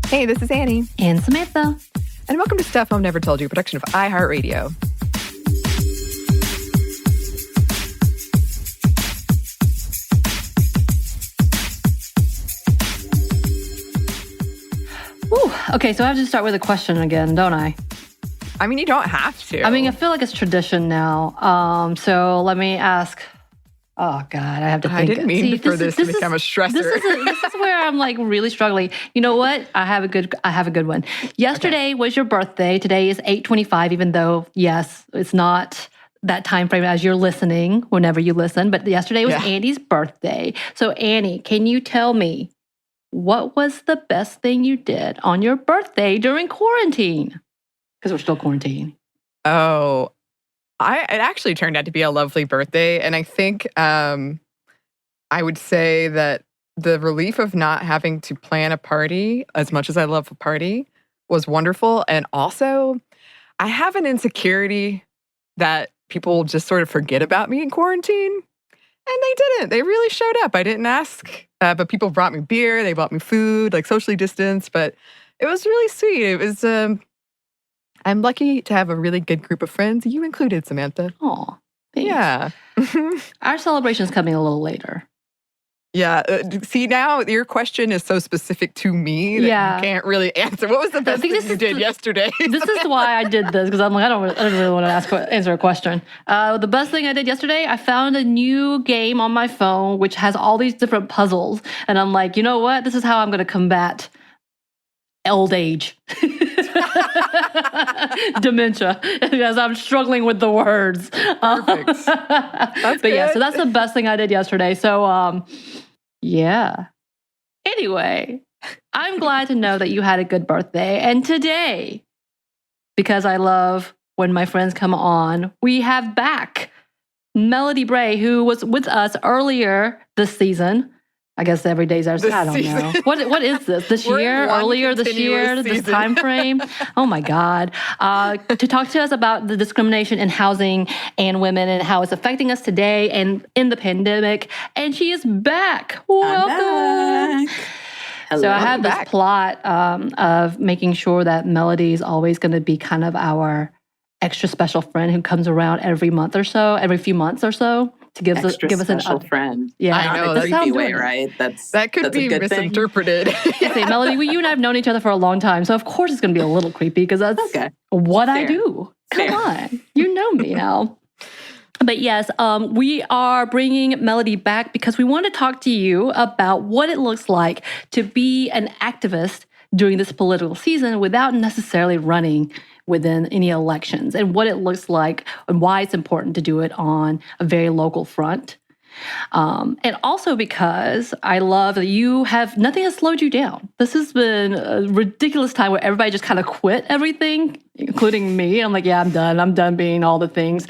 Hey, this is Anney. And Samantha. And welcome to Stuff Mom Never Told You, a production of iHeartRadio. Ooh, okay, so I have to start with a question again, don't I? I mean, you don't have to. I mean, I feel like it's tradition now. So let me ask. Oh, God, I have to think. I didn't mean for this to become a stressor. This is where I'm like really struggling. You know what? I have a good one. Yesterday was your birthday. Today is 8/25, even though, yes, it's not that time frame as you're listening, whenever you listen. But yesterday was Annie's birthday. So, Anney, can you tell me what was the best thing you did on your birthday during quarantine? Because we're still quarantining. Oh, it actually turned out to be a lovely birthday. And I think I would say that the relief of not having to plan a party, as much as I love a party, was wonderful. And also, I have an insecurity that people just sort of forget about me in quarantine. And they didn't. They really showed up. I didn't ask, but people brought me beer. They bought me food, like socially distanced. But it was really sweet. It was... I'm lucky to have a really good group of friends, you included, Samantha. Oh, thanks. Yeah. Our celebration is coming a little later. Yeah. See, now your question is so specific to me that you can't really answer. What was the best thing you did yesterday? This is why I did this, because I'm like, I don't really want to answer a question. The best thing I did yesterday, I found a new game on my phone which has all these different puzzles. And I'm like, you know what? This is how I'm going to combat old age. Dementia, as I'm struggling with the words. Perfect. That's good. Yeah, so that's the best thing I did yesterday. So, yeah. Anyway, I'm glad to know that you had a good birthday. And today, because I love when my friends come on, we have back Melody Bray, who was with us earlier this season. I guess every day's ours. I don't know. What is this? This year? Earlier this year? This time frame? Oh my God. To talk to us about the discrimination in housing and women and how it's affecting us today and in the pandemic. And she is back. Welcome. Back. Hello. So I have this plot of making sure that Melody is always going to be kind of our extra special friend who comes around every month or so, every few months or so. To give us a special friend. Yeah, I know. That's a creepy way, right? That could be misinterpreted. Okay, Melody, you and I have known each other for a long time, so of course it's going to be a little creepy because that's what Fair. I do. Come on, you know me now. But yes, we are bringing Melody back because we want to talk to you about what it looks like to be an activist during this political season without necessarily running within any elections, and what it looks like and why it's important to do it on a very local front. And also because I love that nothing has slowed you down. This has been a ridiculous time where everybody just kind of quit everything, including me. I'm like, yeah, I'm done. I'm done being all the things.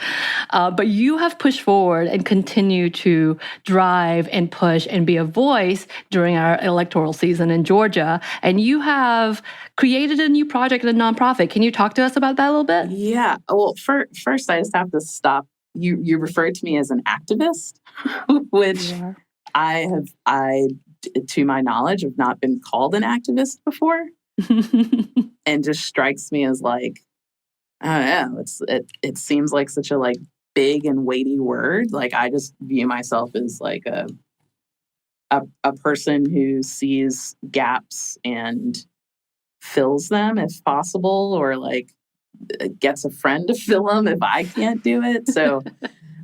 But you have pushed forward and continue to drive and push and be a voice during our electoral season in Georgia. And you have created a new project and a nonprofit. Can you talk to us about that a little bit? Yeah. Well, first I just have to stop. You referred to me as an activist, which I, to my knowledge, have not been called an activist before, and just strikes me as like, I don't know. It seems like such a big and weighty word. Like I just view myself as like a person who sees gaps and fills them if possible, or gets a friend to fill them if I can't do it. So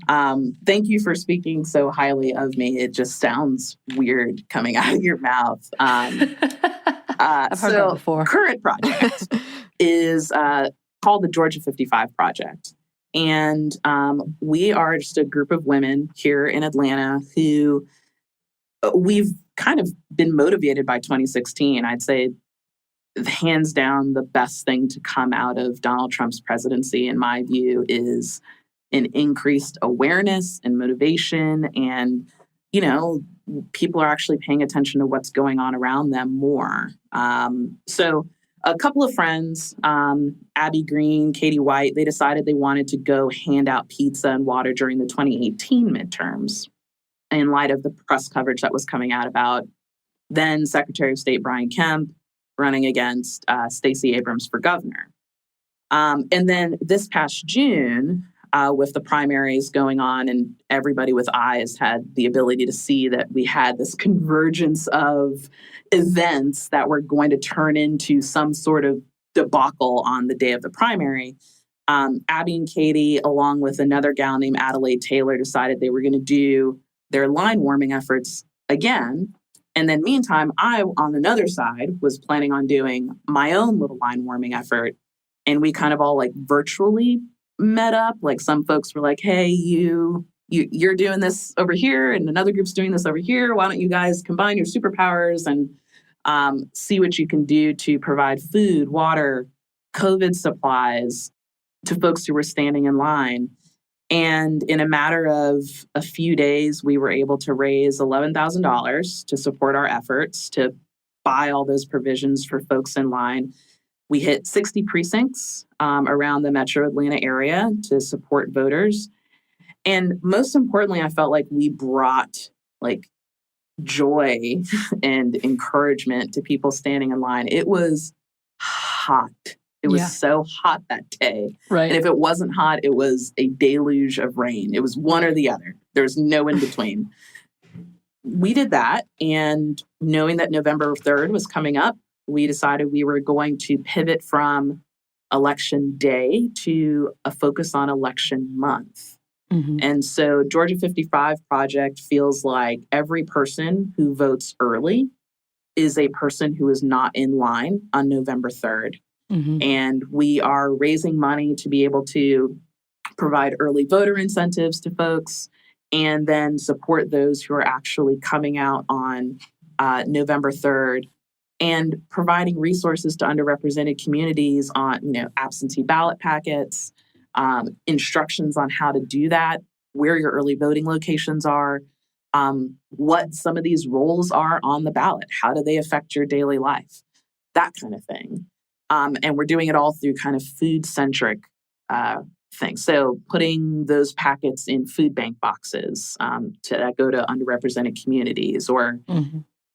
thank you for speaking so highly of me. It just sounds weird coming out of your mouth. I've heard that before. Current project is called the Georgia 55 Project. And we are just a group of women here in Atlanta who we've kind of been motivated by 2016. I'd say hands down, the best thing to come out of Donald Trump's presidency, in my view, is an increased awareness and motivation. And, people are actually paying attention to what's going on around them more. So a couple of friends, Abby Green, Katie White, they decided they wanted to go hand out pizza and water during the 2018 midterms in light of the press coverage that was coming out about then Secretary of State Brian Kemp running against Stacey Abrams for governor. And then this past June, with the primaries going on and everybody with eyes had the ability to see that we had this convergence of events that were going to turn into some sort of debacle on the day of the primary. Abby and Katie, along with another gal named Adelaide Taylor, decided they were going to do their line warming efforts again. And then meantime, I, on another side, was planning on doing my own little line warming effort. And we kind of all like virtually met up. Like some folks were like, hey, you're doing this over here and another group's doing this over here. Why don't you guys combine your superpowers and see what you can do to provide food, water, COVID supplies to folks who were standing in line. And in a matter of a few days, we were able to raise $11,000 to support our efforts to buy all those provisions for folks in line. We hit 60 precincts around the metro Atlanta area to support voters. And most importantly, I felt like we brought like joy and encouragement to people standing in line. It was hot. It was so hot that day. Right. And if it wasn't hot, it was a deluge of rain. It was one or the other. There was no in between. We did that. And knowing that November 3rd was coming up, we decided we were going to pivot from election day to a focus on election month. Mm-hmm. And so Georgia 55 Project feels like every person who votes early is a person who is not in line on November 3rd. Mm-hmm. And we are raising money to be able to provide early voter incentives to folks and then support those who are actually coming out on November 3rd and providing resources to underrepresented communities on, absentee ballot packets, instructions on how to do that, where your early voting locations are, what some of these roles are on the ballot, how do they affect your daily life, that kind of thing. And we're doing it all through kind of food-centric things. So putting those packets in food bank boxes that go to underrepresented communities, or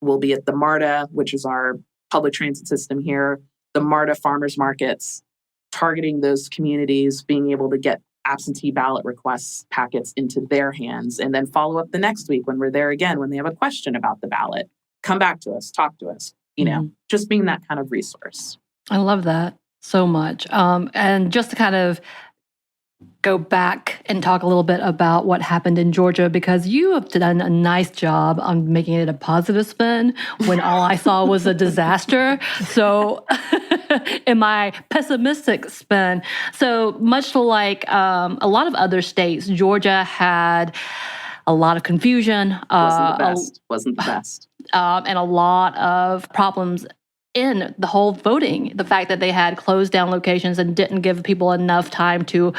we'll be at the MARTA, which is our public transit system here, the MARTA farmers markets, targeting those communities, being able to get absentee ballot requests packets into their hands, and then follow up the next week when we're there again, when they have a question about the ballot. Come back to us, talk to us, just being that kind of resource. I love that so much. And just to kind of go back and talk a little bit about what happened in Georgia, because you have done a nice job on making it a positive spin when all I saw was a disaster. So in my pessimistic spin, so much like a lot of other states, Georgia had a lot of confusion. Wasn't the best. And a lot of problems in the whole voting, the fact that they had closed down locations and didn't give people enough time to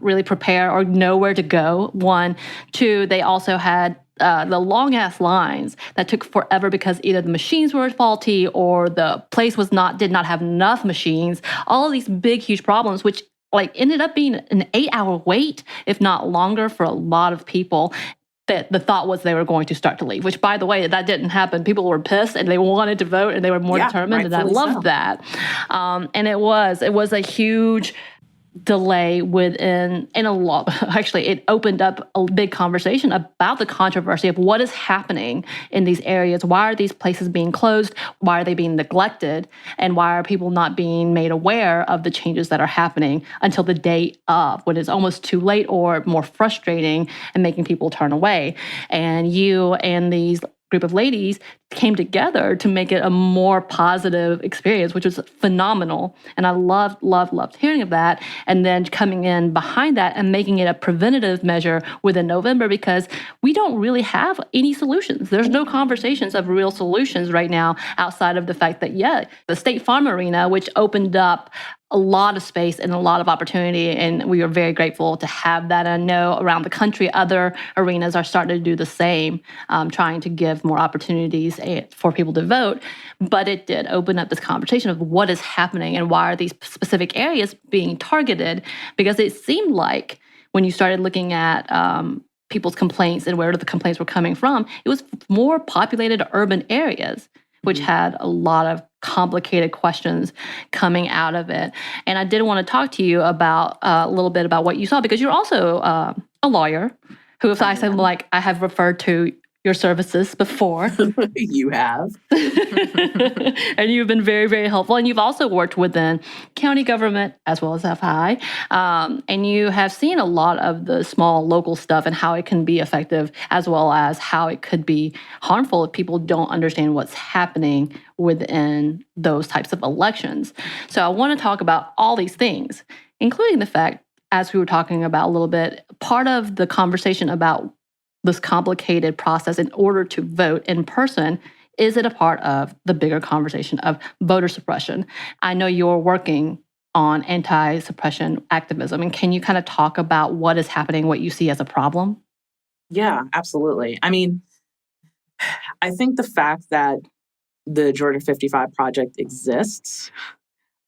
really prepare or know where to go, one. Two, they also had the long-ass lines that took forever because either the machines were faulty or the place did not have enough machines. All of these big, huge problems, which ended up being an 8-hour wait, if not longer, for a lot of people. That the thought was they were going to start to leave, which, by the way, that didn't happen. People were pissed and they wanted to vote and they were more determined, and I loved that. And it was a huge delay within, and a lot, actually, it opened up a big conversation about the controversy of what is happening in these areas. Why are these places being closed? Why are they being neglected? And why are people not being made aware of the changes that are happening until the day of, when it's almost too late or more frustrating and making people turn away? And you and these group of ladies came together to make it a more positive experience, which was phenomenal. And I loved hearing of that. And then coming in behind that and making it a preventative measure within November, because we don't really have any solutions. There's no conversations of real solutions right now outside of the fact that, the State Farm Arena, which opened up a lot of space and a lot of opportunity, and we are very grateful to have that. I know around the country, other arenas are starting to do the same, trying to give more opportunities for people to vote. But it did open up this conversation of what is happening and why are these specific areas being targeted, because it seemed like when you started looking at people's complaints and where the complaints were coming from, it was more populated urban areas, which had a lot of complicated questions coming out of it. And I did want to talk to you about a little bit about what you saw, because you're also a lawyer who, if I said, like, I have referred to your services before. You have. And you've been very, very helpful. And you've also worked within county government as well as FI. And you have seen a lot of the small local stuff and how it can be effective, as well as how it could be harmful if people don't understand what's happening within those types of elections. So I want to talk about all these things, including the fact, as we were talking about a little bit, part of the conversation about this complicated process in order to vote in person, is it a part of the bigger conversation of voter suppression? I know you're working on anti-suppression activism, and can you kind of talk about what is happening, what you see as a problem? Yeah, absolutely. I mean, I think the fact that the Georgia 55 project exists,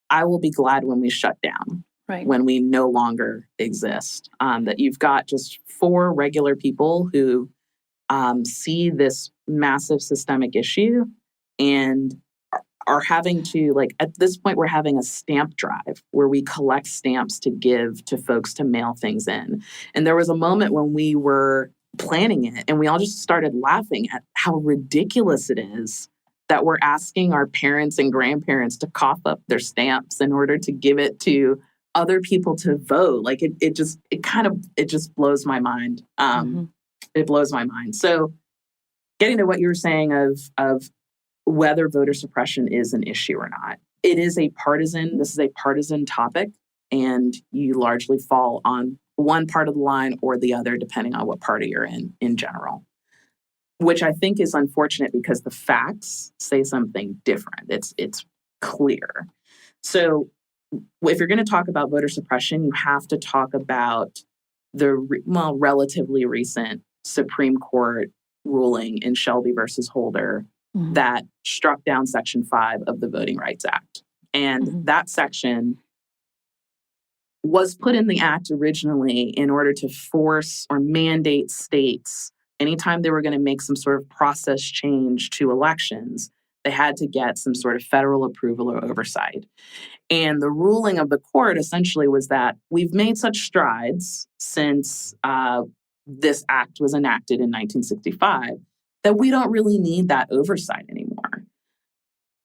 I will be glad when we shut down. Right. When we no longer exist. That you've got just 4 regular people who see this massive systemic issue and are having to, like, at this point, we're having a stamp drive where we collect stamps to give to folks to mail things in. And there was a moment when we were planning it and we all just started laughing at how ridiculous it is that we're asking our parents and grandparents to cough up their stamps in order to give it to other people to vote. Like it just blows my mind. It blows my mind. So getting to what you were saying of whether voter suppression is an issue or not, this is a partisan topic, and you largely fall on one part of the line or the other, depending on what party you're in general, which I think is unfortunate because the facts say something different. It's clear. So if you're going to talk about voter suppression, you have to talk about the relatively recent Supreme Court ruling in Shelby versus Holder that struck down Section 5 of the Voting Rights Act. And that section was put in the act originally in order to force or mandate states, anytime they were going to make some sort of process change to elections, they had to get some sort of federal approval or oversight. And the ruling of the court essentially was that we've made such strides since this act was enacted in 1965 that we don't really need that oversight anymore.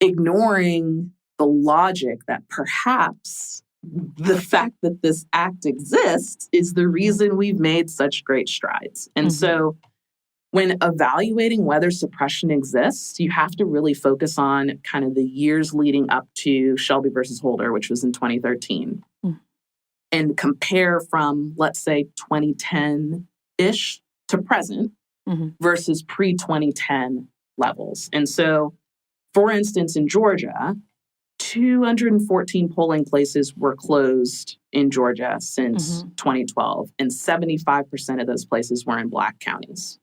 Ignoring the logic that perhaps the fact that this act exists is the reason we've made such great strides. And so when evaluating whether suppression exists, you have to really focus on kind of the years leading up to Shelby versus Holder, which was in 2013, and compare from, let's say, 2010-ish to present versus pre-2010 levels. And so, for instance, in Georgia, 214 polling places were closed in Georgia since 2012, and 75% of those places were in Black counties,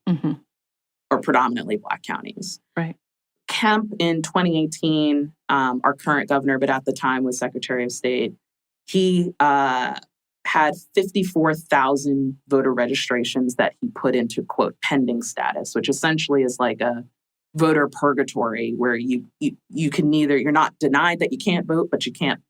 or predominantly Black counties. Right. Kemp in 2018, our current governor, but at the time was Secretary of State, he had 54,000 voter registrations that he put into, quote, pending status, which essentially is like a voter purgatory where you can neither, you're not denied that you can't vote, but you can't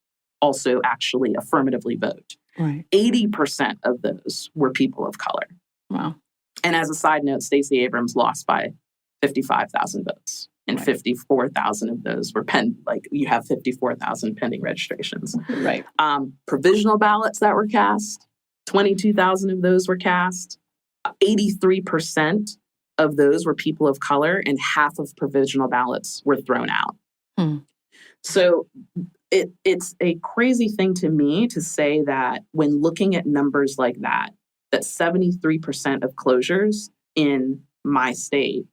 also actually affirmatively vote. Right. 80% of those were people of color. Wow. And as a side note, Stacey Abrams lost by 55,000 votes. And 54,000 of those were you have 54,000 pending registrations. Right. Provisional ballots that were cast, 22,000 of those were cast. 83% of those were people of color, and half of provisional ballots were thrown out. So it's a crazy thing to me to say that when looking at numbers like that 73% of closures in my state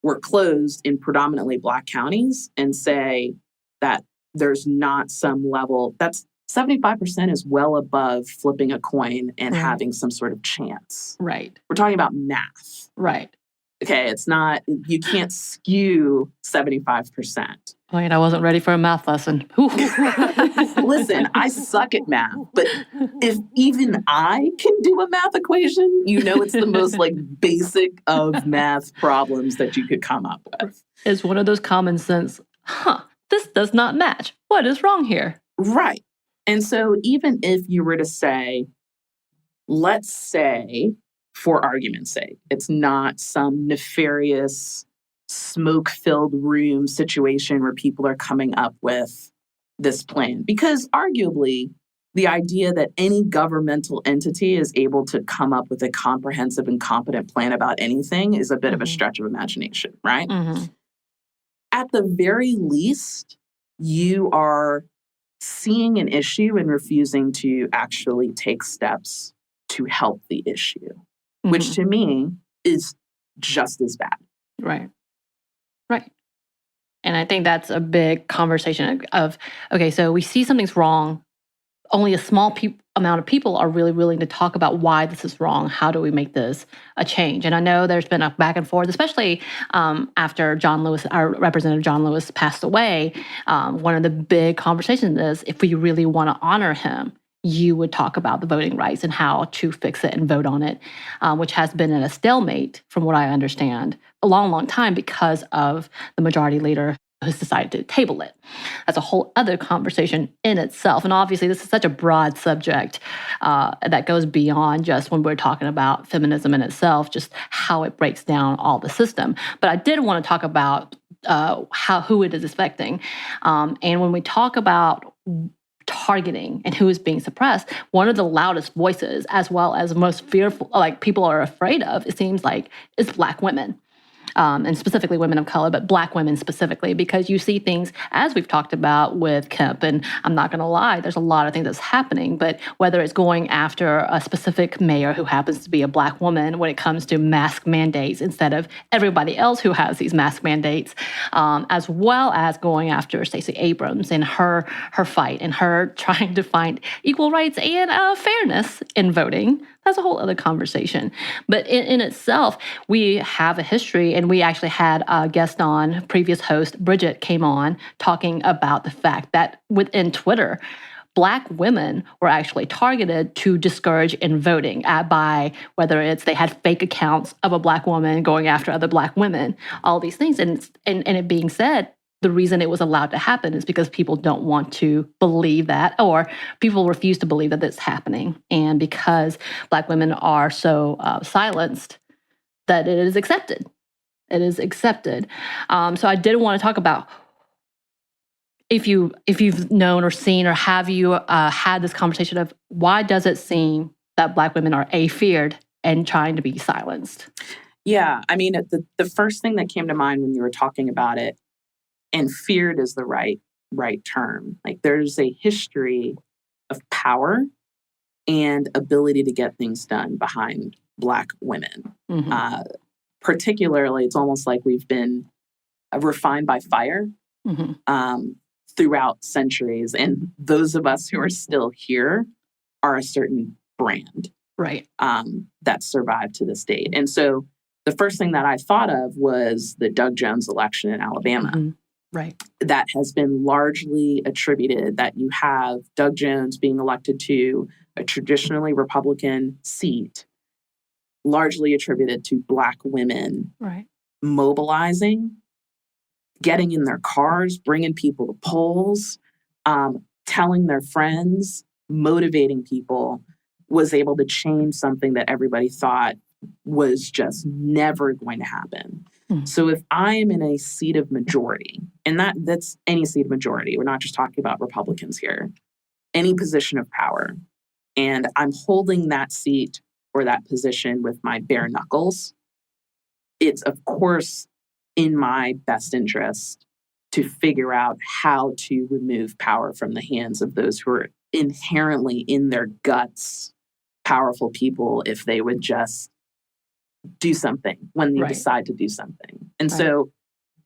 were closed in predominantly Black counties, and say that there's not some level, that's 75% is well above flipping a coin and having some sort of chance. Right. We're talking about math. Right. Okay, it's not, you can't skew 75%. Wait, I wasn't ready for a math lesson. Listen, I suck at math, but if even I can do a math equation, it's the most basic of math problems that you could come up with. It's one of those common sense, this does not match. What is wrong here? Right. And so even if you were to say, let's say, for argument's sake, it's not some nefarious smoke-filled room situation where people are coming up with this plan. Because arguably, the idea that any governmental entity is able to come up with a comprehensive and competent plan about anything is a bit of a stretch of imagination, right? Mm-hmm. At the very least, you are seeing an issue and refusing to actually take steps to help the issue, which to me is just as bad. Right. And I think that's a big conversation of, okay, so we see something's wrong. Only a small amount of people are really willing to talk about why this is wrong. How do we make this a change? And I know there's been a back and forth, especially after John Lewis, our Representative John Lewis, passed away. One of the big conversations is, if we really want to honor him, you would talk about the voting rights and how to fix it and vote on it, which has been in a stalemate, from what I understand, a long, long time because of the majority leader who's decided to table it. That's a whole other conversation in itself. And obviously, this is such a broad subject that goes beyond just when we're talking about feminism in itself, just how it breaks down all the system. But I did want to talk about who it is affecting. And when we talk about targeting and who is being suppressed, one of the loudest voices, as well as most fearful, people are afraid of, it seems like, is Black women. And specifically women of color, but Black women specifically, because you see things, as we've talked about with Kemp, and I'm not going to lie, there's a lot of things that's happening, but whether it's going after a specific mayor who happens to be a Black woman when it comes to mask mandates instead of everybody else who has these mask mandates, as well as going after Stacey Abrams and her fight and her trying to find equal rights and fairness in voting. That's a whole other conversation. But in itself, we have a history, and we actually had a guest on, previous host, Bridget, came on talking about the fact that within Twitter, Black women were actually targeted to discourage in voting by whether it's they had fake accounts of a Black woman going after other Black women, all these things. And it being said, the reason it was allowed to happen is because people don't want to believe that, or people refuse to believe that it's happening. And because Black women are so silenced, that it is accepted. It is accepted. So I did want to talk about if you've known or seen, or have you had this conversation of why does it seem that Black women are feared and trying to be silenced? Yeah, I mean, the first thing that came to mind when you were talking about it, and feared is the right term. There's a history of power and ability to get things done behind Black women. Mm-hmm. Particularly, it's almost like we've been refined by fire throughout centuries. And those of us who are still here are a certain brand, right? That survived to this date. And so the first thing that I thought of was the Doug Jones election in Alabama. Mm-hmm. Right. That has been largely attributed, that you have Doug Jones being elected to a traditionally Republican seat, largely attributed to Black women mobilizing, getting in their cars, bringing people to polls, telling their friends, motivating people, was able to change something that everybody thought was just never going to happen. So if I am in a seat of majority, and that's any seat of majority, we're not just talking about Republicans here, any position of power, and I'm holding that seat or that position with my bare knuckles, it's of course in my best interest to figure out how to remove power from the hands of those who are inherently in their guts powerful people, if they would just do something when they decide to do something. And so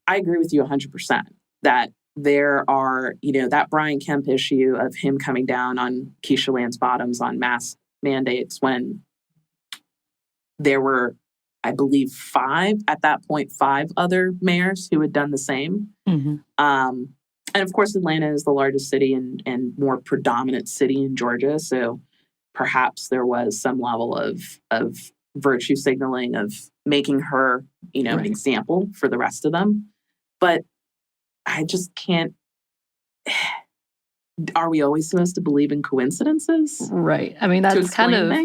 I agree with you 100% that there are, that Brian Kemp issue of him coming down on Keisha Lance Bottoms on mask mandates when there were I believe five other mayors who had done the same. Mm-hmm. And of course, Atlanta is the largest city and more predominant city in Georgia. So perhaps there was some level of virtue signaling of making her, an example for the rest of them. But I just can't. Are we always supposed to believe in coincidences? Right. I mean, that's kind of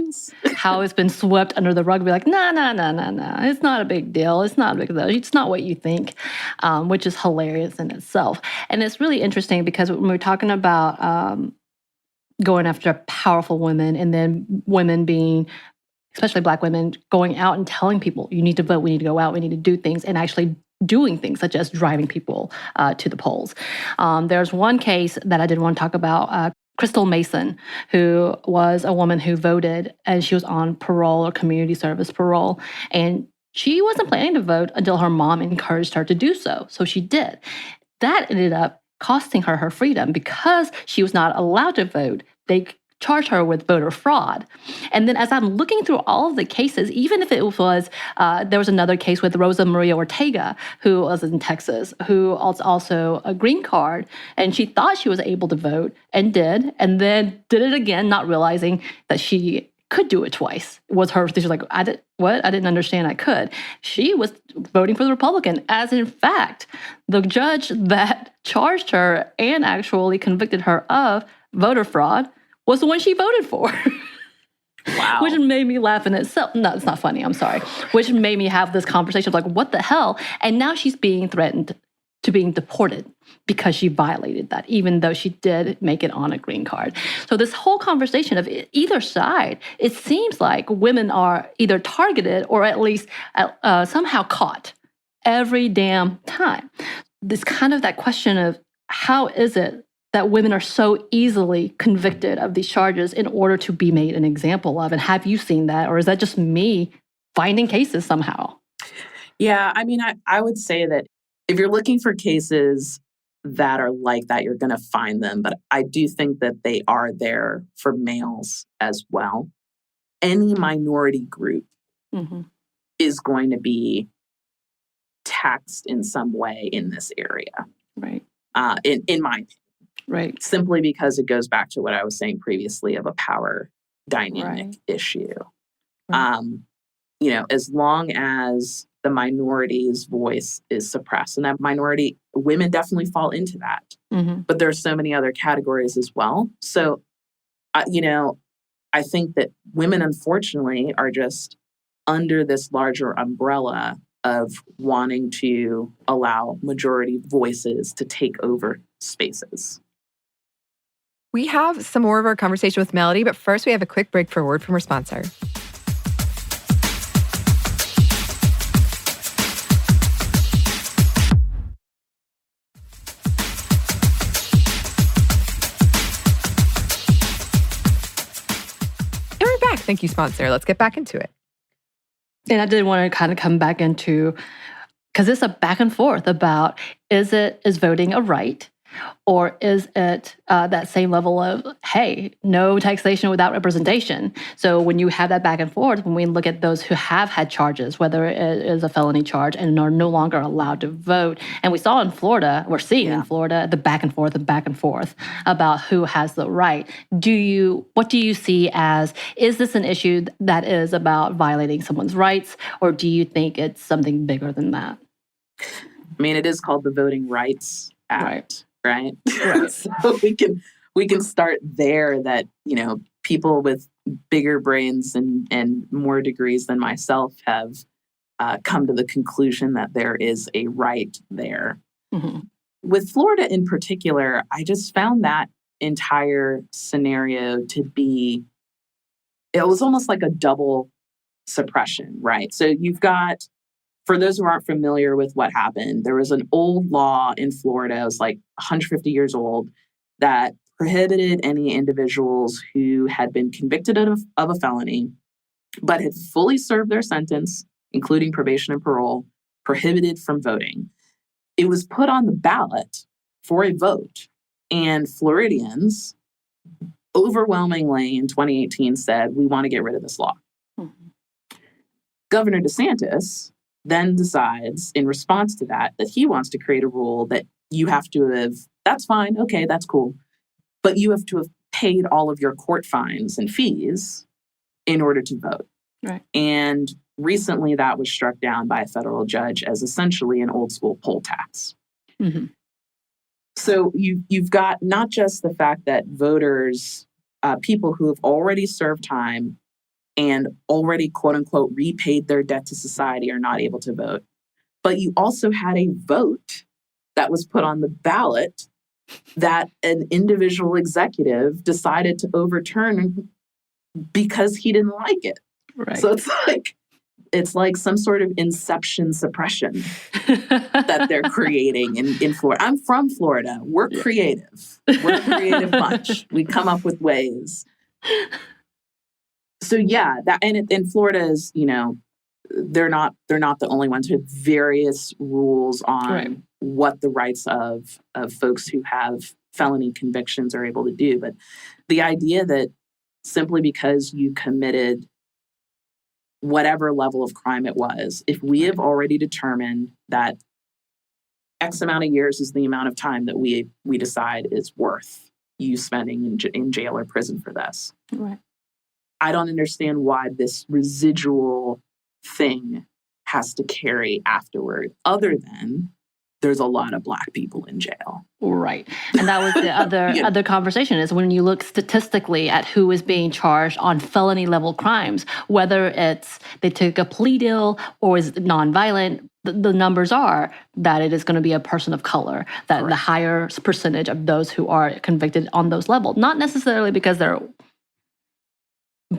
how it's been swept under the rug. Be like, no. It's not a big deal. It's not a big deal. It's not what you think, which is hilarious in itself. And it's really interesting because when we're talking about going after powerful women and then women being, especially Black women, going out and telling people, you need to vote, we need to go out, we need to do things, and actually doing things such as driving people to the polls. There's one case that I did want to talk about, Crystal Mason, who was a woman who voted, and she was on parole or community service parole, and she wasn't planning to vote until her mom encouraged her to do so. So she did. That ended up costing her her freedom because she was not allowed to vote. They charged her with voter fraud. And then as I'm looking through all of the cases, even if it was, there was another case with Rosa Maria Ortega, who was in Texas, who was also a green card, and she thought she was able to vote and did it again, not realizing that she could do it twice. Was her, she was like, I didn't understand I could. She was voting for the Republican, as in fact, the judge that charged her and actually convicted her of voter fraud was the one she voted for. Wow. Which made me laugh in itself. No, it's not funny. I'm sorry. Which made me have this conversation of like, what the hell? And now she's being threatened to being deported because she violated that, even though she did make it on a green card. So this whole conversation of either side, it seems like women are either targeted or at least somehow caught every damn time. This kind of that question of how is it that women are so easily convicted of these charges in order to be made an example of? And have you seen that? Or is that just me finding cases somehow? Yeah, I mean, I would say that if you're looking for cases that are like that, you're going to find them. But I do think that they are there for males as well. Any minority group is going to be taxed in some way in this area. Right. In my opinion. Right. Simply because it goes back to what I was saying previously of a power dynamic issue. Right. As long as the minority's voice is suppressed, and that minority, women definitely fall into that. But there are so many other categories as well. So, I think that women, unfortunately, are just under this larger umbrella of wanting to allow majority voices to take over spaces. We have some more of our conversation with Melody, but first we have a quick break for a word from our sponsor. And we're back. Thank you, sponsor. Let's get back into it. And I did want to kind of come back into, because it's a back and forth about, is voting a right? Or is it that same level of, hey, no taxation without representation? So when you have that back and forth, when we look at those who have had charges, whether it is a felony charge and are no longer allowed to vote, and we saw in Florida, we're seeing in Florida, the back and forth about who has the right. What do you see as, is this an issue that is about violating someone's rights, or do you think it's something bigger than that? I mean, it is called the Voting Rights Act. Right. So we can start there that, people with bigger brains and more degrees than myself have come to the conclusion that there is a right there. With Florida in particular, I just found that entire scenario to be, it was almost like a double suppression, right? So you've got, for those who aren't familiar with what happened, there was an old law in Florida, it was like 150 years old, that prohibited any individuals who had been convicted of a felony, but had fully served their sentence, including probation and parole, prohibited from voting. It was put on the ballot for a vote, and Floridians overwhelmingly in 2018 said, we want to get rid of this law. Governor DeSantis then decides in response to that he wants to create a rule that you have to have, that's fine, okay, that's cool, but you have to have paid all of your court fines and fees in order to vote. Right. And recently that was struck down by a federal judge as essentially an old school poll tax. Mm-hmm. So you've got not just the fact that voters, people who have already served time and already, quote unquote, repaid their debt to society are not able to vote, but you also had a vote that was put on the ballot that an individual executive decided to overturn because he didn't like it. Right. So it's like some sort of inception suppression that they're creating in Florida. I'm from Florida. We're creative. We're a creative bunch. We come up with ways. So and Florida is, they're not the only ones who have various rules on what the rights of folks who have felony convictions are able to do. But the idea that simply because you committed whatever level of crime it was, if we have already determined that X amount of years is the amount of time that we decide is worth you spending in jail or prison for this. Right. I don't understand why this residual thing has to carry afterward, other than there's a lot of Black people in jail. Right. And that was the other conversation is when you look statistically at who is being charged on felony level crimes, whether it's they took a plea deal or is nonviolent, the numbers are that it is going to be a person of color, that the higher percentage of those who are convicted on those levels, not necessarily because they're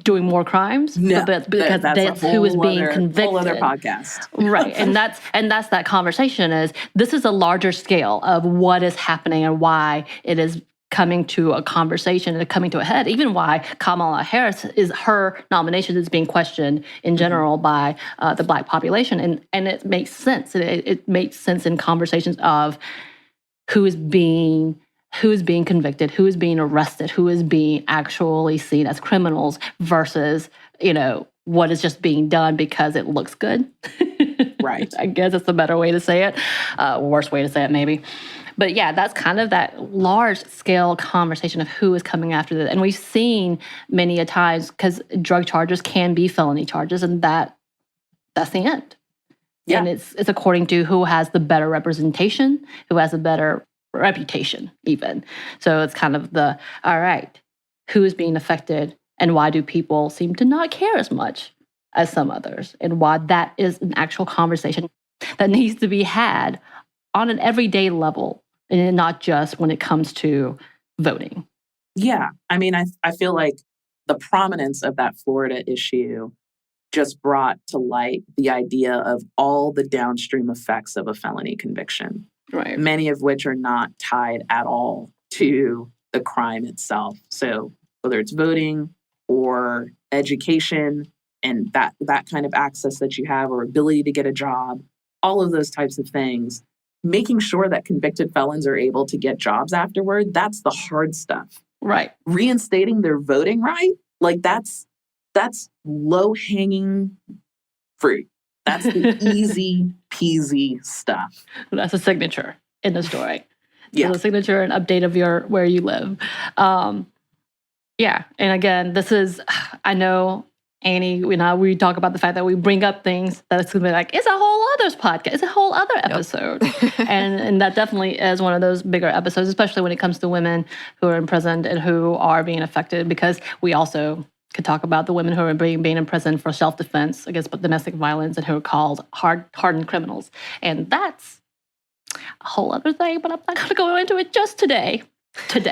doing more crimes, but because that's who is being convicted. Whole other podcast. Right. And that's that conversation is this is a larger scale of what is happening and why it is coming to a conversation and coming to a head, even why Kamala Harris her nomination is being questioned in general by the Black population. And it makes sense. It makes sense in conversations of who is being convicted, who is being arrested, who is being actually seen as criminals versus, what is just being done because it looks good. Right. I guess it's a better way to say it. Worst way to say it, maybe. But yeah, that's kind of that large scale conversation of who is coming after this. And we've seen many a times because drug charges can be felony charges, and that's the end. Yeah. And it's according to who has the better representation, who has a better reputation even. So it's kind of all right, who is being affected and why do people seem to not care as much as some others, and why that is an actual conversation that needs to be had on an everyday level and not just when it comes to voting. Yeah. I mean, I feel like the prominence of that Florida issue just brought to light the idea of all the downstream effects of a felony conviction. Right. Many of which are not tied at all to the crime itself. So whether it's voting or education and that kind of access that you have or ability to get a job, all of those types of things, making sure that convicted felons are able to get jobs afterward, that's the hard stuff. Right. Reinstating their voting right, like that's low-hanging fruit. That's the easy peasy stuff. That's a signature in the story. Yeah. So a signature and update of where you live. Yeah. And again, this is, I know, Anney, we talk about the fact that we bring up things that it's going to be like, it's a whole other podcast. It's a whole other episode. Yep. and that definitely is one of those bigger episodes, especially when it comes to women who are imprisoned and who are being affected, because we also could talk about the women who are being imprisoned for self-defense against domestic violence and who are called hardened criminals. And that's a whole other thing, but I'm not going to go into it just today. But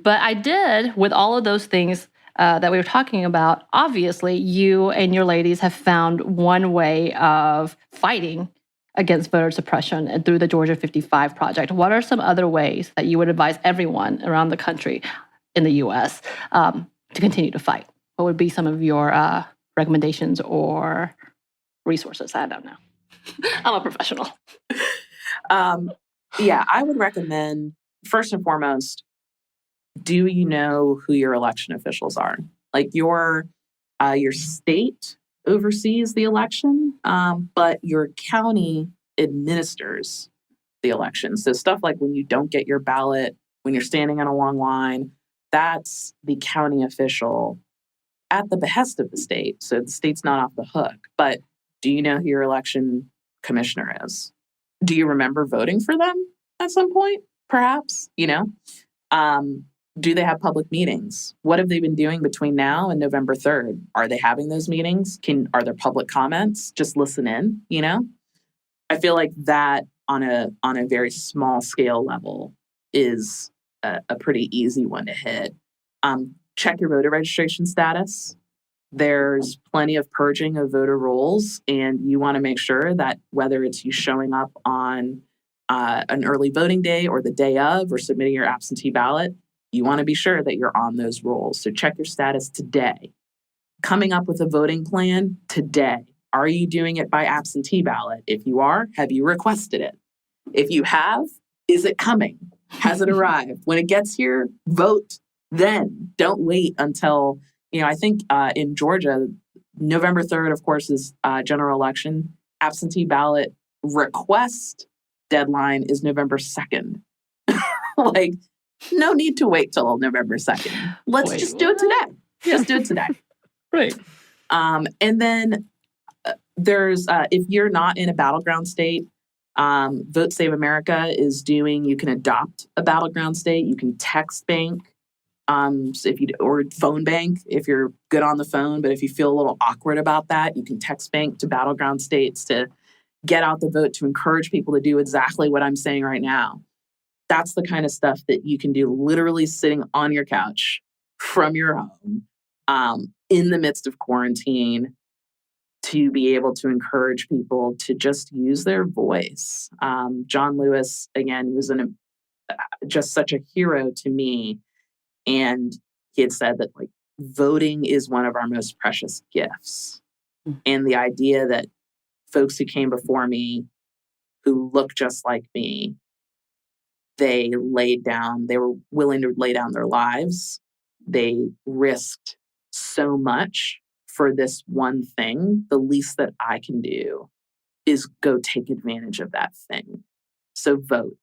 I did, with all of those things that we were talking about, obviously you and your ladies have found one way of fighting against voter suppression and through the Georgia 55 Project. What are some other ways that you would advise everyone around the country in the U.S. To continue to fight? What would be some of your recommendations or resources? I don't know. I'm a professional. Yeah, I would recommend, first and foremost, do you know who your election officials are? Like your state oversees the election, but your county administers the election. So stuff like when you don't get your ballot, when you're standing in a long line, that's the county official at the behest of the state. So the state's not off the hook. But do you know who your election commissioner is? Do you remember voting for them at some point? Perhaps, do they have public meetings? What have they been doing between now and November 3rd? Are they having those meetings? Are there public comments? Just listen in, I feel like that on a very small scale level is a pretty easy one to hit. Check your voter registration status. There's plenty of purging of voter rolls, and you want to make sure that whether it's you showing up on an early voting day or the day of or submitting your absentee ballot, you want to be sure that you're on those rolls. So check your status today. Coming up with a voting plan today. Are you doing it by absentee ballot? If you are, have you requested it? If you have, is it coming? Has it arrived? When it gets here, vote then. Don't wait until, I think in Georgia, November 3rd, of course, is general election. Absentee ballot request deadline is November 2nd. Like, no need to wait till November 2nd. Let's just do it today. Just do it today. Right. And then there's, if you're not in a battleground state, Vote Save America is doing, you can adopt a battleground state. You can text bank, or phone bank if you're good on the phone. But if you feel a little awkward about that, you can text bank to battleground states to get out the vote, to encourage people to do exactly what I'm saying right now. That's the kind of stuff that you can do literally sitting on your couch from your home in the midst of quarantine to be able to encourage people to just use their voice. John Lewis, again, he was just such a hero to me. And he had said that voting is one of our most precious gifts. Mm-hmm. And the idea that folks who came before me, who look just like me, they were willing to lay down their lives. They risked so much for this one thing. The least that I can do is go take advantage of that thing. So vote.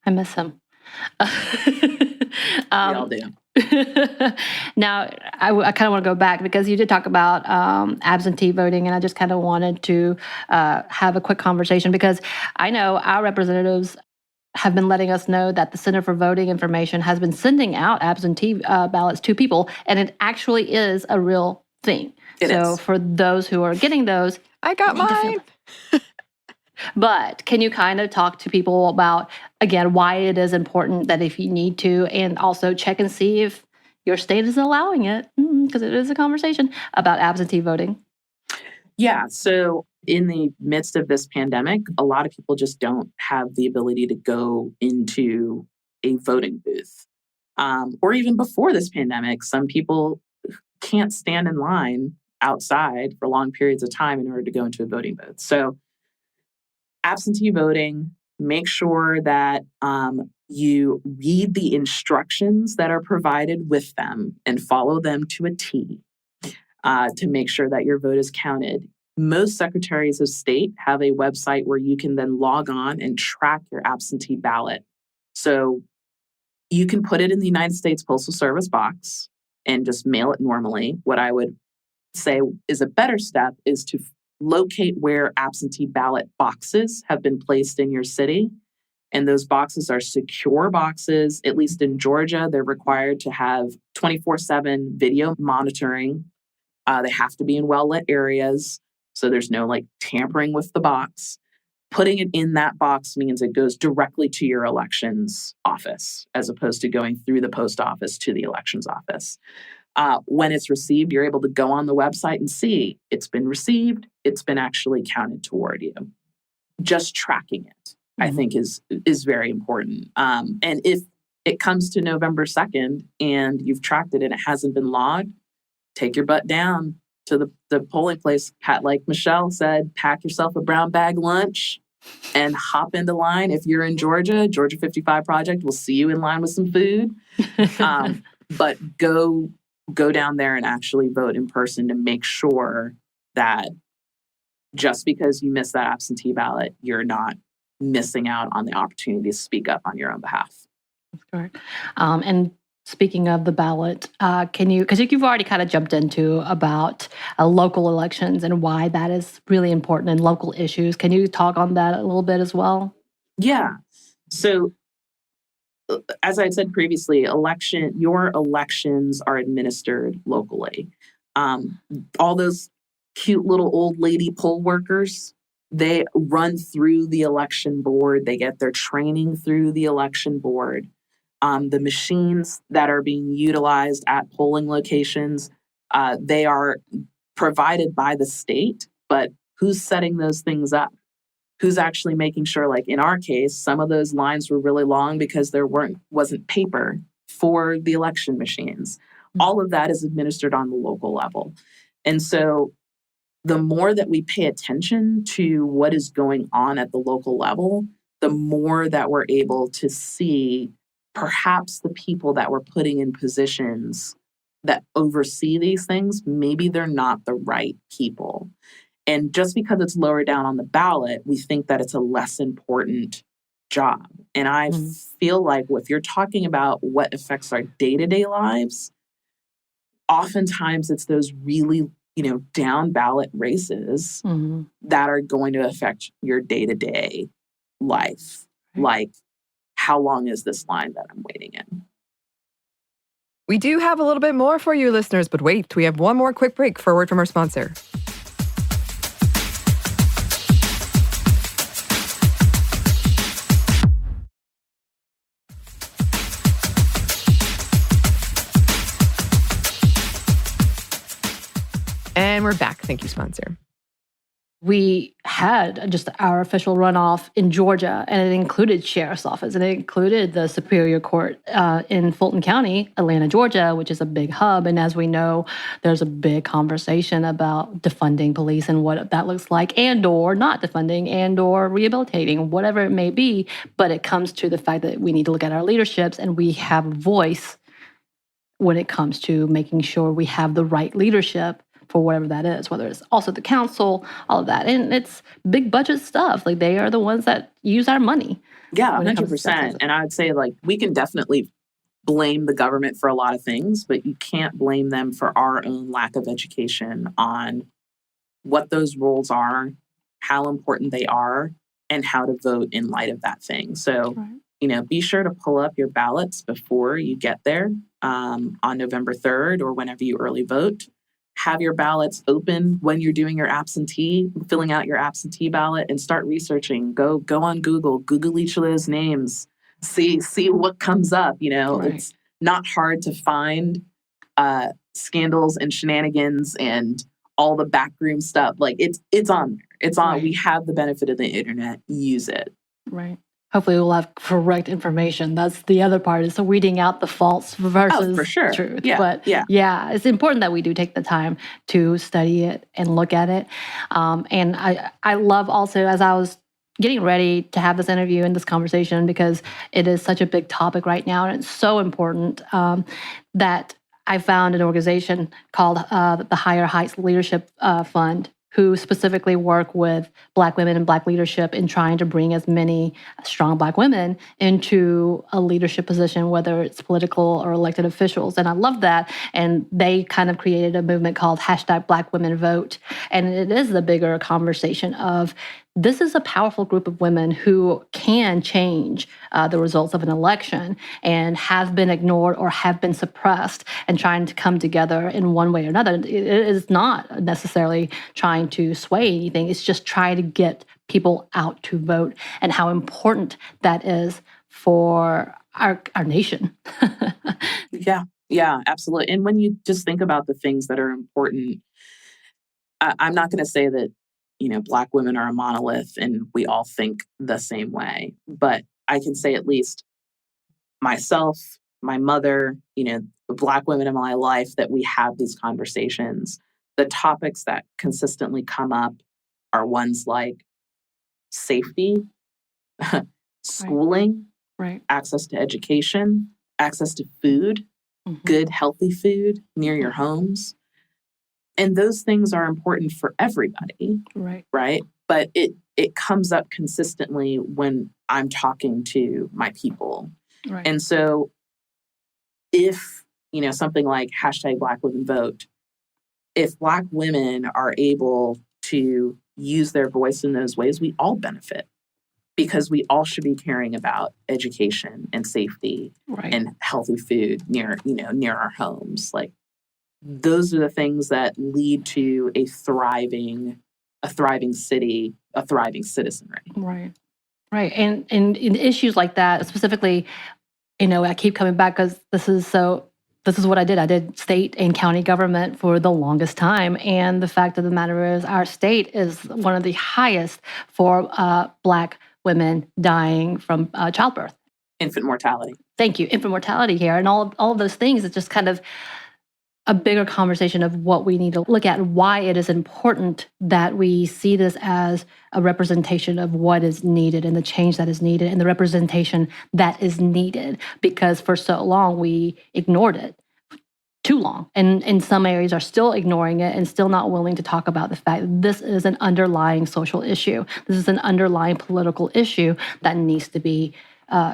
I miss him. We all do. Now, I kind of want to go back because you did talk about absentee voting, and I just kind of wanted to have a quick conversation because I know our representatives have been letting us know that the Center for Voting Information has been sending out absentee ballots to people, and it actually is a real thing. It is. For those who are getting those, I got mine. But can you kind of talk to people about, again, why it is important that if you need to, and also check and see if your state is allowing it, because it is a conversation about absentee voting? Yeah. So in the midst of this pandemic, a lot of people just don't have the ability to go into a voting booth. Or even before this pandemic, some people can't stand in line outside for long periods of time in order to go into a voting booth. So absentee voting, make sure that you read the instructions that are provided with them and follow them to a T to make sure that your vote is counted. Most secretaries of state have a website where you can then log on and track your absentee ballot. So you can put it in the United States Postal Service box and just mail it normally. What I would say is a better step is to locate where absentee ballot boxes have been placed in your city. And those boxes are secure boxes. At least in Georgia, they're required to have 24/7 video monitoring. They have to be in well-lit areas, so there's no tampering with the box. Putting it in that box means it goes directly to your elections office, as opposed to going through the post office to the elections office. When it's received, you're able to go on the website and see it's been received, it's been actually counted toward you. Just tracking it, I think, is very important. And if it comes to November 2nd and you've tracked it and it hasn't been logged, take your butt down to the polling place. Like Michelle said, pack yourself a brown bag lunch and hop into line. If you're in Georgia 55 Project will see you in line with some food. But go go down there and actually vote in person to make sure that just because you miss that absentee ballot, you're not missing out on the opportunity to speak up on your own behalf. That's correct. And speaking of the ballot, can you, because you've already kind of jumped into about local elections and why that is really important and local issues. Can you talk on that a little bit as well? Yeah. So as I said previously, your elections are administered locally. All those cute little old lady poll workers, they run through the election board. They get their training through the election board. The machines that are being utilized at polling locations, they are provided by the state, but who's setting those things up? Who's actually making sure, like in our case, some of those lines were really long because there wasn't paper for the election machines. All of that is administered on the local level. And so the more that we pay attention to what is going on at the local level, the more that we're able to see perhaps the people that we're putting in positions that oversee these things, maybe they're not the right people. And just because it's lower down on the ballot, we think that it's a less important job. And I feel like if you're talking about what affects our day-to-day lives, oftentimes it's those really, down ballot races that are going to affect your day-to-day life. Like, how long is this line that I'm waiting in? We do have a little bit more for you listeners, but wait, we have one more quick break for a word from our sponsor. And we're back. Thank you, sponsor. We had just our official runoff in Georgia, and it included sheriff's office, and it included the Superior Court in Fulton County, Atlanta, Georgia, which is a big hub. And as we know, there's a big conversation about defunding police and what that looks like, and or not defunding, and or rehabilitating, whatever it may be. But it comes to the fact that we need to look at our leaderships, and we have a voice when it comes to making sure we have the right leadership for whatever that is, whether it's also the council, all of that. And it's big budget stuff. Like, they are the ones that use our money. Yeah, 100%. And I'd say, like, we can definitely blame the government for a lot of things, but you can't blame them for our own lack of education on what those roles are, how important they are, and how to vote in light of that thing. So, be sure to pull up your ballots before you get there on November 3rd or whenever you early vote. Have your ballots open when you're doing your filling out your absentee ballot, and start researching. Go on Google each of those names, see what comes up. It's not hard to find scandals and shenanigans and all the backroom stuff. Like, it's on there. It's on. We have the benefit of the internet. Use it. Right. Hopefully we'll have correct information. That's the other part, is weeding out the false versus for sure. truth. Yeah. But it's important that we do take the time to study it and look at it. And I love also, as I was getting ready to have this interview and this conversation, because it is such a big topic right now, and it's so important, that I found an organization called the Higher Heights Leadership Fund, who specifically work with Black women and Black leadership in trying to bring as many strong Black women into a leadership position, whether it's political or elected officials. And I love that. And they kind of created a movement called #BlackWomenVote. And it is the bigger conversation of, this is a powerful group of women who can change the results of an election and have been ignored or have been suppressed, and trying to come together in one way or another. It is not necessarily trying to sway anything. It's just trying to get people out to vote, and how important that is for our nation. Yeah, absolutely. And when you just think about the things that are important, I'm not going to say that Black women are a monolith and we all think the same way. But I can say, at least myself, my mother, the Black women in my life, that we have these conversations. The topics that consistently come up are ones like safety, schooling, access to education, access to food, good, healthy food near your homes. And those things are important for everybody. Right. But it comes up consistently when I'm talking to my people. Right. And so if, something like #BlackWomenVote, if Black women are able to use their voice in those ways, we all benefit, because we all should be caring about education and safety and healthy food near our homes. Like, those are the things that lead to a thriving city, a thriving citizenry. Right. And in issues like that, specifically, I keep coming back because this is what I did. I did state and county government for the longest time. And the fact of the matter is, our state is one of the highest for Black women dying from childbirth. Infant mortality. Thank you. Infant mortality here. And all of those things, it's just kind of a bigger conversation of what we need to look at and why it is important that we see this as a representation of what is needed and the change that is needed and the representation that is needed, because for so long we ignored it. Too long. And in some areas are still ignoring it and still not willing to talk about the fact that this is an underlying social issue. This is an underlying political issue that needs to be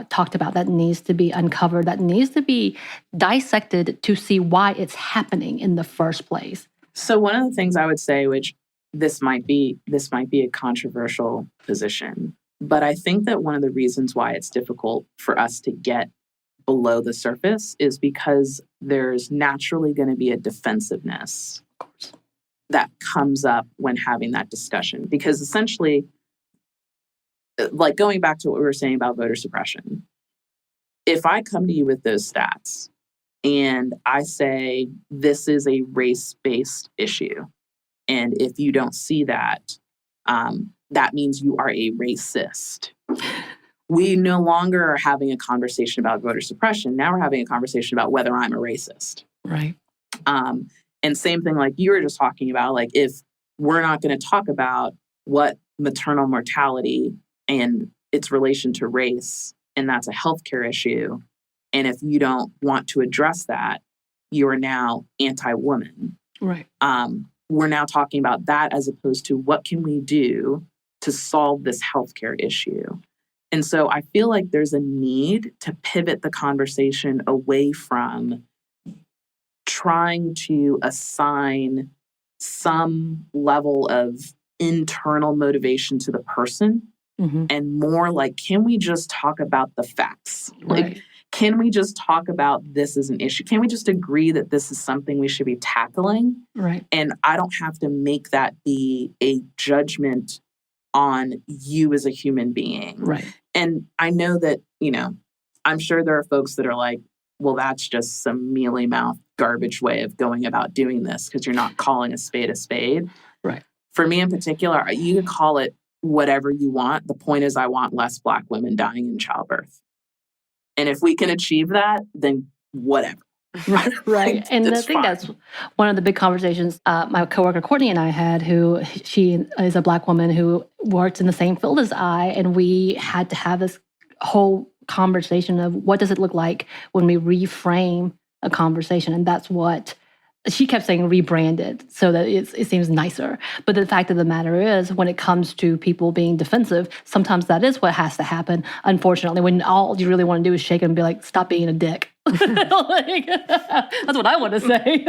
talked about, that needs to be uncovered, that needs to be dissected to see why it's happening in the first place. So one of the things I would say, which this might be a controversial position, but I think that one of the reasons why it's difficult for us to get below the surface is because there's naturally going to be a defensiveness that comes up when having that discussion. Because essentially, like going back to what we were saying about voter suppression, if I come to you with those stats and I say this is a race-based issue, and if you don't see that, that means you are a racist. We no longer are having a conversation about voter suppression. Now we're having a conversation about whether I'm a racist. Right. And same thing like you were just talking about, like if we're not going to talk about what maternal mortality and its relation to race, and that's a healthcare issue, and if you don't want to address that, you are now anti-woman. Right. We're now talking about that as opposed to what can we do to solve this healthcare issue. And so I feel like there's a need to pivot the conversation away from trying to assign some level of internal motivation to the person, and more like, can we just talk about the facts? Like, can we just talk about this as an issue? Can we just agree that this is something we should be tackling? Right. And I don't have to make that be a judgment on you as a human being. Right. And I know that, I'm sure there are folks that are like, well, that's just some mealy-mouthed garbage way of going about doing this because you're not calling a spade a spade. Right. For me in particular, you can call it whatever you want. The point is I want less Black women dying in childbirth. And if we can achieve that, then whatever. Right. And I think that's one of the big conversations my coworker Courtney and I had, who she is a Black woman who works in the same field as I, and we had to have this whole conversation of what does it look like when we reframe a conversation. And that's what she kept saying, rebranded so that it seems nicer. But the fact of the matter is, when it comes to people being defensive, sometimes that is what has to happen, unfortunately, when all you really want to do is shake and be like, stop being a dick. Like, that's what I want to say.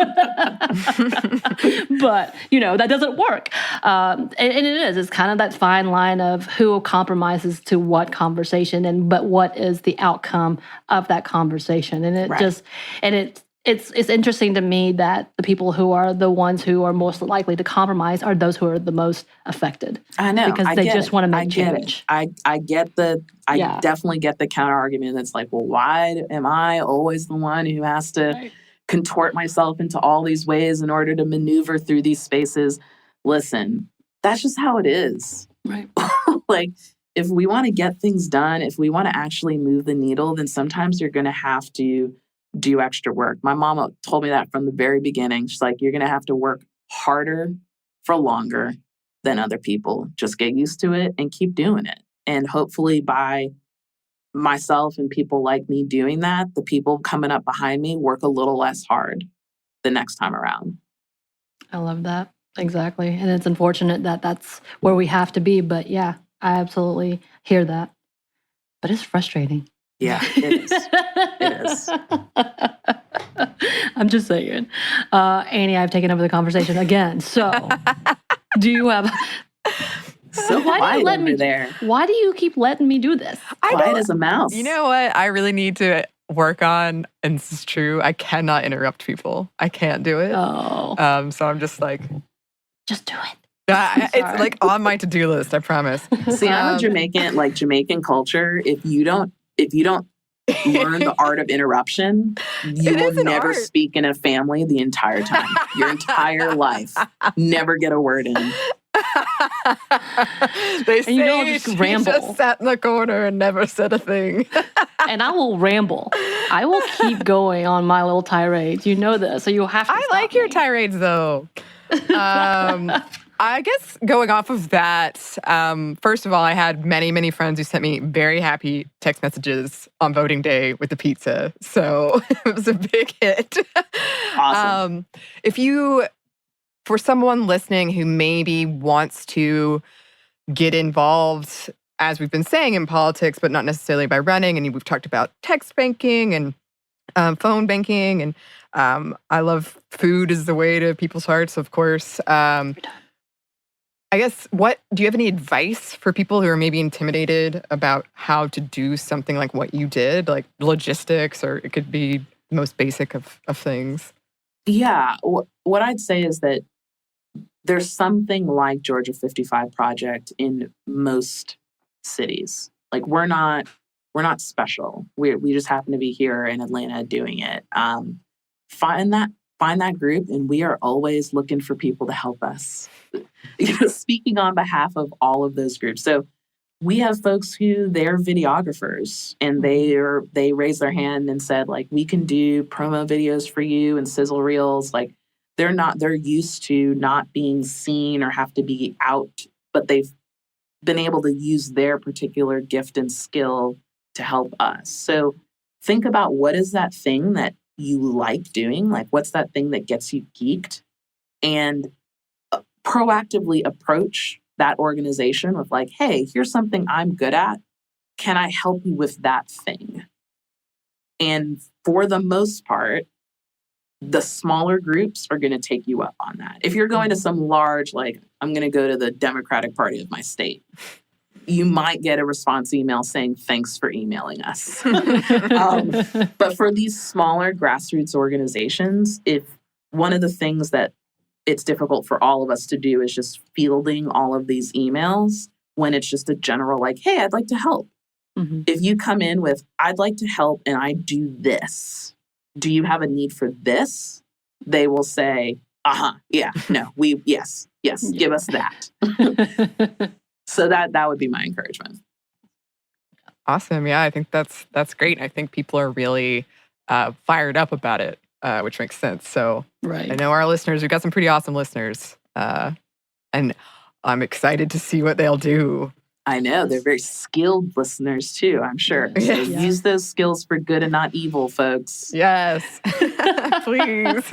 But, that doesn't work. And it's kind of that fine line of who compromises to what conversation, but what is the outcome of that conversation. And it's interesting to me that the people who are the ones who are most likely to compromise are those who are the most affected. I know. Because they just want to make change. I definitely get the counter argument that's like, well, why am I always the one who has to contort myself into all these ways in order to maneuver through these spaces? Listen, that's just how it is. Right. Like, if we want to get things done, if we want to actually move the needle, then sometimes you're going to have to do extra work. My mama told me that from the very beginning. She's like, you're going to have to work harder for longer than other people. Just get used to it and keep doing it. And hopefully by myself and people like me doing that, the people coming up behind me work a little less hard the next time around. I love that. Exactly. And it's unfortunate that that's where we have to be. But yeah, I absolutely hear that. But it's frustrating. Yeah, it is. It is. I'm just saying. Anney, I've taken over the conversation again. So do you have... So quiet over there. Why do you keep letting me do this? Quiet as a mouse. You know what? I really need to work on, and this is true, I cannot interrupt people. I can't do it. Oh. So I'm just like... Just do it. It's like on my to-do list, I promise. See, I'm a Jamaican, like Jamaican culture. If you don't learn the art of interruption, you will never speak in a family the entire time. Your entire life. Never get a word in. They say you don't just ramble. Just sat in the corner and never said a thing. And I will ramble. I will keep going on my little tirades. You know this, so you'll have to. I like your tirades, though. I guess going off of that, first of all, I had many, many friends who sent me very happy text messages on voting day with the pizza. So it was a big hit. Awesome. For someone listening who maybe wants to get involved, as we've been saying, in politics, but not necessarily by running, and we've talked about text banking and phone banking, and I love food as the way to people's hearts, of course. I guess, do you have any advice for people who are maybe intimidated about how to do something like what you did, like logistics, or it could be the most basic of things? Yeah. What I'd say is that there's something like Georgia 55 Project in most cities. Like we're not special. We just happen to be here in Atlanta doing it. Find that group, and we are always looking for people to help us. Speaking on behalf of all of those groups. So we have folks who they're videographers, and they raised their hand and said, like, we can do promo videos for you and sizzle reels. Like they're used to not being seen or have to be out, but they've been able to use their particular gift and skill to help us. So think about, what is that thing that you like doing? Like, what's that thing that gets you geeked? And proactively approach that organization with like, hey, here's something I'm good at. Can I help you with that thing? And for the most part, the smaller groups are going to take you up on that. If you're going to some large, like, I'm going to go to the Democratic Party of my state, you might get a response email saying, thanks for emailing us. But for these smaller grassroots organizations, if one of the things that it's difficult for all of us to do is just fielding all of these emails when it's just a general, like, hey, I'd like to help. Mm-hmm. If you come in with, I'd like to help and I do this, do you have a need for this? They will say, yeah, no, yes, give us that. So that would be my encouragement. Awesome. Yeah, I think that's great. I think people are really fired up about it, which makes sense. So right. I know our listeners, we've got some pretty awesome listeners. And I'm excited to see what they'll do. I know. They're very skilled listeners too, I'm sure. So use those skills for good and not evil, folks. Yes. Please.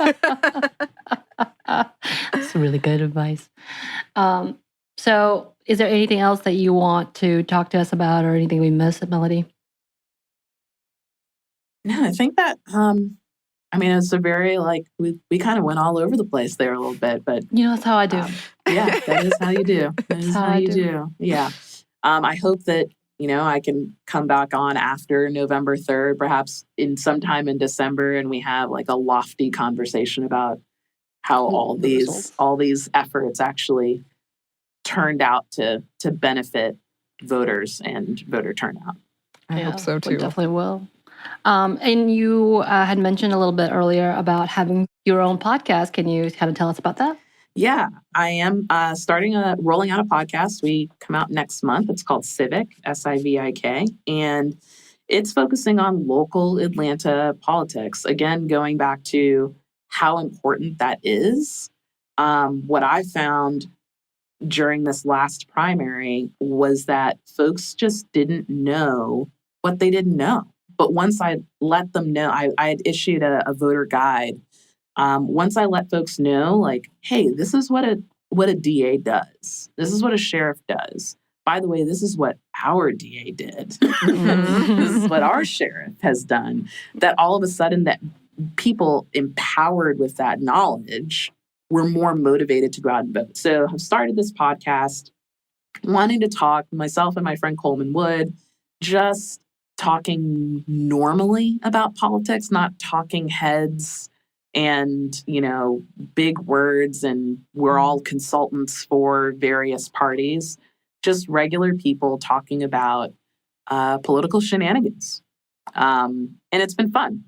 That's really good advice. So is there anything else that you want to talk to us about, or anything we missed, Melody? No, I think that, it's a very, we kind of went all over the place there a little bit, but... that's how I do. Yeah, that is how you do. That is how you do. Yeah. I hope that, I can come back on after November 3rd, perhaps in sometime in December, and we have a lofty conversation about how all these efforts actually turned out to benefit voters and voter turnout. I hope so too. We definitely will. And you had mentioned a little bit earlier about having your own podcast. Can you kind of tell us about that? Yeah, I am rolling out a podcast. We come out next month. It's called Civic, SIVIK, and it's focusing on local Atlanta politics. Again, going back to how important that is. What I found during this last primary was that folks just didn't know but they didn't know. But once I let them know, I had issued a voter guide. Once I let folks know, like, hey, this is what a DA does. This is what a sheriff does. By the way, this is what our DA did. This is what our sheriff has done. That all of a sudden that people empowered with that knowledge were more motivated to go out and vote. So I've started this podcast wanting to talk, myself and my friend Coleman Wood, just talking normally about politics, not talking heads and, big words, and we're all consultants for various parties. Just regular people talking about political shenanigans. And it's been fun.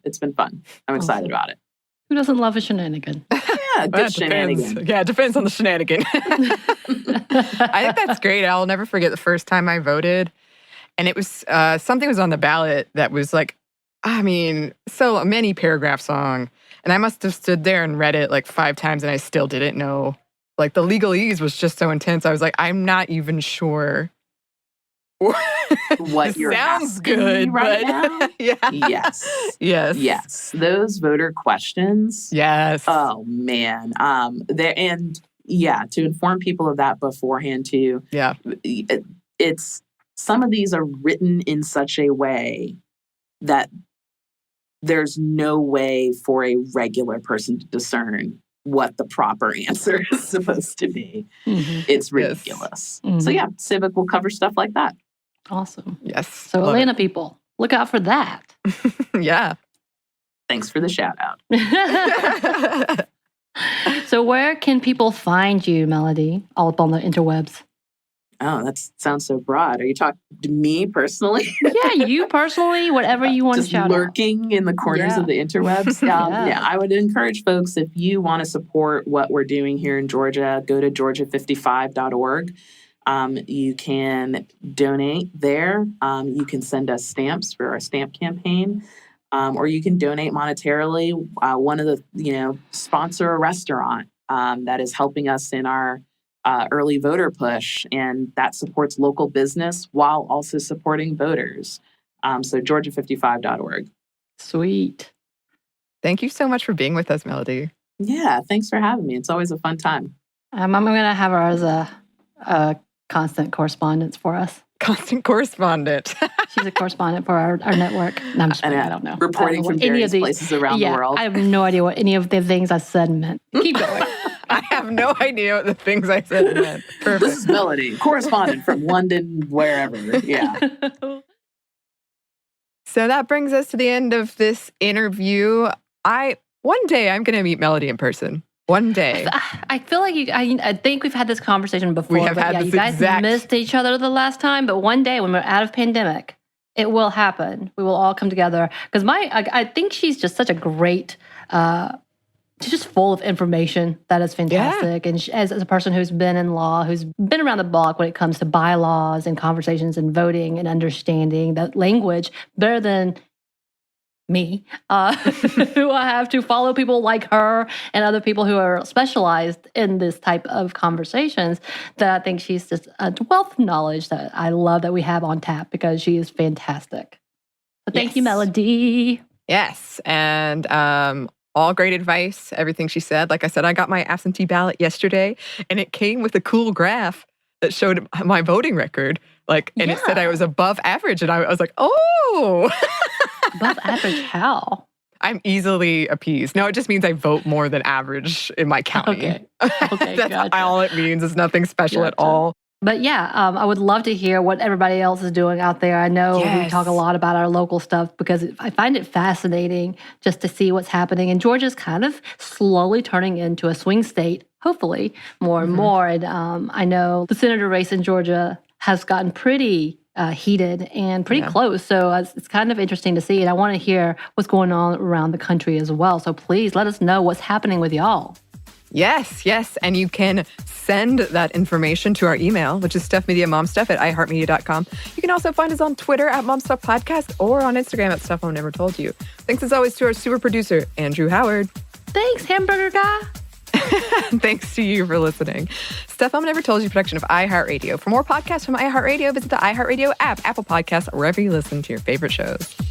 I'm excited about it. Who doesn't love a shenanigan? Yeah, good shenanigan. Yeah, it depends on the shenanigan. I think that's great. I'll never forget the first time I voted. And it was, something was on the ballot that was like, so a many paragraph song. And I must have stood there and read it like 5 times and I still didn't know. Like the legalese was just so intense. I was like, I'm not even sure what you're sounds good right but now. Yeah. Yes. Those voter questions. Yes. Oh man. To inform people of that beforehand too. Yeah. It's some of these are written in such a way that there's no way for a regular person to discern what the proper answer is supposed to be. Mm-hmm. It's ridiculous. Yes. Mm-hmm. So yeah, Civic will cover stuff like that. Awesome. Yes. So Atlanta people, look out for that. Yeah. Thanks for the shout out. So where can people find you, Melody, all up on the interwebs? Oh, that sounds so broad. Are you talking to me personally? Yeah, you personally, whatever you want to shout out. Just lurking in the corners of the interwebs. Yeah, I would encourage folks, if you want to support what we're doing here in Georgia, go to georgia55.org. You can donate there. You can send us stamps for our stamp campaign. Or you can donate monetarily. One of the, sponsor a restaurant that is helping us in our early voter push, and that supports local business while also supporting voters. So georgia55.org. Sweet. Thank you so much for being with us, Melody. Yeah, thanks for having me. It's always a fun time. I'm going to have her as a constant correspondent for us. Constant correspondent. She's a correspondent for our network. No, I'm just kidding. I don't know. Reporting from various places around the world. I have no idea what any of the things I said meant. Keep going. I have no idea what the things I said meant. Perfect. This is Melody, correspondent from London, wherever. Yeah. So that brings us to the end of this interview. One day I'm going to meet Melody in person. One day. I feel like I think we've had this conversation before. We have had this you guys missed each other the last time, but one day when we're out of pandemic, it will happen. We will all come together. Because I think she's just such a great, she's just full of information that is fantastic. Yeah. And as a person who's been in law, who's been around the block when it comes to bylaws and conversations and voting and understanding that language better than me, who I have to follow people like her and other people who are specialized in this type of conversations, that I think she's just a wealth of knowledge that I love that we have on tap because she is fantastic. So thank you, Melody. Yes. And all great advice, everything she said. Like I said, I got my absentee ballot yesterday and it came with a cool graph that showed my voting record. And it said I was above average. And I was like, oh. Above average how? I'm easily appeased. No, it just means I vote more than average in my county. Okay, That's gotcha. all it means. It's nothing special at all. But yeah, I would love to hear what everybody else is doing out there. I know we talk a lot about our local stuff because I find it fascinating just to see what's happening. And Georgia's kind of slowly turning into a swing state, hopefully, more and more. And I know the senator race in Georgia has gotten pretty heated and pretty close. So it's kind of interesting to see. And I want to hear what's going on around the country as well. So please let us know what's happening with y'all. Yes. And you can send that information to our email, which is stuffmediamomstuff@iheartmedia.com. You can also find us on Twitter @MomStuffPodcast or on Instagram @Stuff Mom Never Told You. Thanks as always to our super producer, Andrew Howard. Thanks, hamburger guy. Thanks to you for listening. Stuff Mom Never Told You production of iHeartRadio. For more podcasts from iHeartRadio, visit the iHeartRadio app, Apple Podcasts, or wherever you listen to your favorite shows.